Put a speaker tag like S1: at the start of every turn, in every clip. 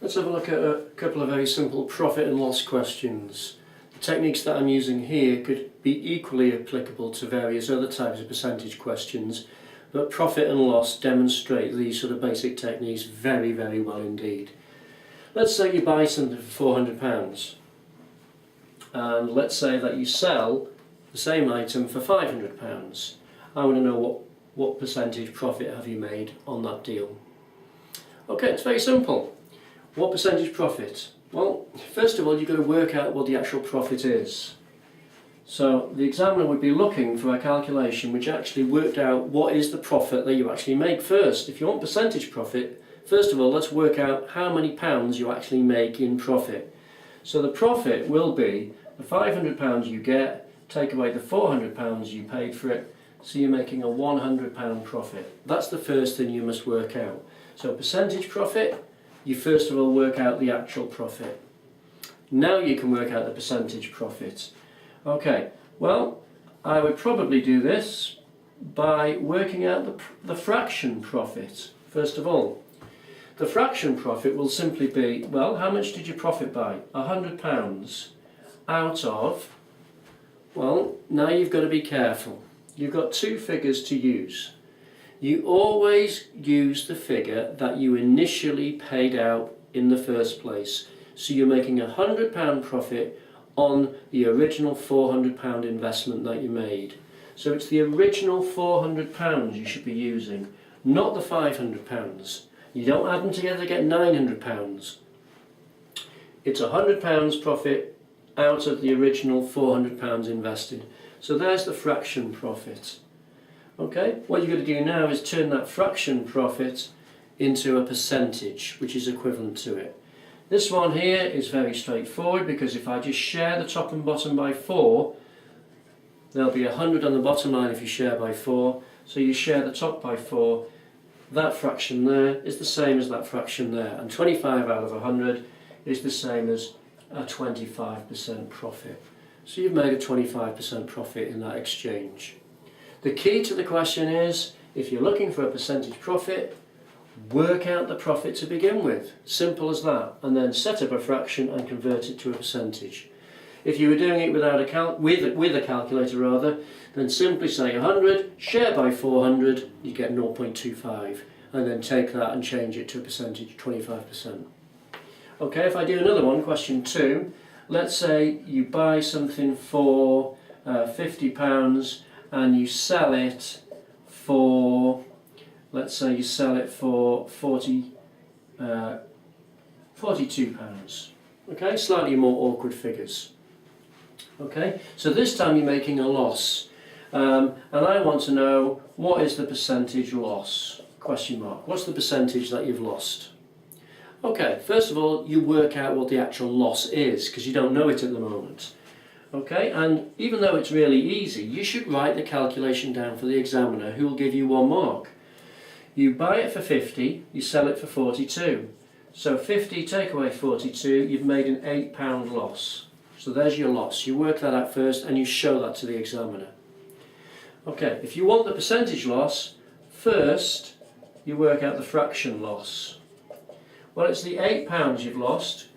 S1: Let's have a look at a couple of very simple profit and loss questions. The techniques that I'm using here could be equally applicable to various other types of percentage questions, but profit and loss demonstrate these sort of basic techniques very, very well indeed. Let's say you buy something for £400, and let's say that you sell the same item for £500. I want to know what percentage profit have you made on that deal. Okay, it's very simple. What percentage profit? Well, first of all, you've got to work out what the actual profit is. So the examiner would be looking for a calculation which actually worked out what is the profit that you actually make first. If you want percentage profit, first of all, let's work out how many pounds you actually make in profit. So the profit will be the £500 you get, take away the £400 you paid for it, so you're making a £100 profit. That's the first thing you must work out. So percentage profit, you first of all work out the actual profit. Now you can work out the percentage profit. Okay, well, I would probably do this by working out the fraction profit, first of all. The fraction profit will simply be, well, how much did you profit by? £100 out of, well, now you've got to be careful. You've got two figures to use. You always use the figure that you initially paid out in the first place. So you're making a £100 profit on the original £400 investment that you made. So it's the original £400 you should be using, not the £500. You don't add them together to get £900. It's £100 profit out of the original £400 invested. So there's the fraction profit. Okay, what you've got to do now is turn that fraction profit into a percentage which is equivalent to it. This one here is very straightforward, because if I just share the top and bottom by 4, there'll be 100 on the bottom line if you share by 4. So you share the top by 4, that fraction there is the same as that fraction there, and 25 out of 100 is the same as a 25% profit. So you've made a 25% profit in that exchange. The key to the question is, if you're looking for a percentage profit, work out the profit to begin with. Simple as that. And then set up a fraction and convert it to a percentage. If you were doing it without with a calculator rather, then simply say 100, share by 400, you get 0.25. And then take that and change it to a percentage, 25%. Okay, if I do another one, question 2, let's say you buy something for £50 and you sell it for, let's say you sell it for £42. Okay, slightly more awkward figures. Okay, so this time you're making a loss, and I want to know, what is the percentage loss? Question mark. What's the percentage that you've lost? Okay, first of all, you work out what the actual loss is, because you don't know it at the moment. Okay, and even though it's really easy, you should write the calculation down for the examiner, who will give you 1 mark. You buy it for 50, you sell it for 42. So 50 take away 42, you've made an £8 loss. So there's your loss. You work that out first and you show that to the examiner. Okay, if you want the percentage loss, first you work out the fraction loss. Well, it's the £8 you've lost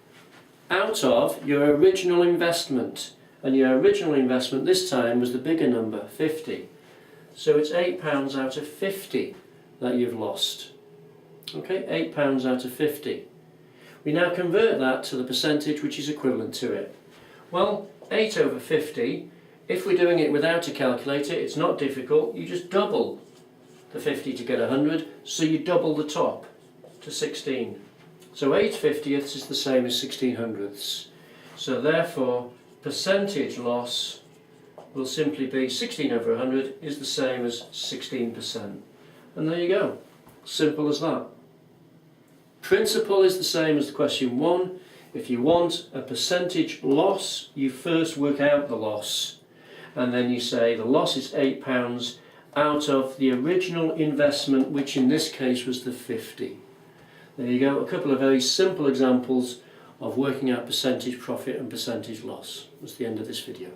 S1: out of your original investment. And your original investment this time was the bigger number, 50. So it's £8 out of 50 that you've lost. Okay, £8 out of 50. We now convert that to the percentage which is equivalent to it. Well, 8 over 50, if we're doing it without a calculator, it's not difficult. You just double the 50 to get 100, so you double the top to 16. So 8/50ths is the same as 16/100ths. So therefore, percentage loss will simply be 16 over 100 is the same as 16%. And there you go. Simple as that. Principle is the same as the question 1. If you want a percentage loss, you first work out the loss. And then you say the loss is £8 out of the original investment, which in this case was the 50. There you go, a couple of very simple examples of working out percentage profit and percentage loss. That's the end of this video.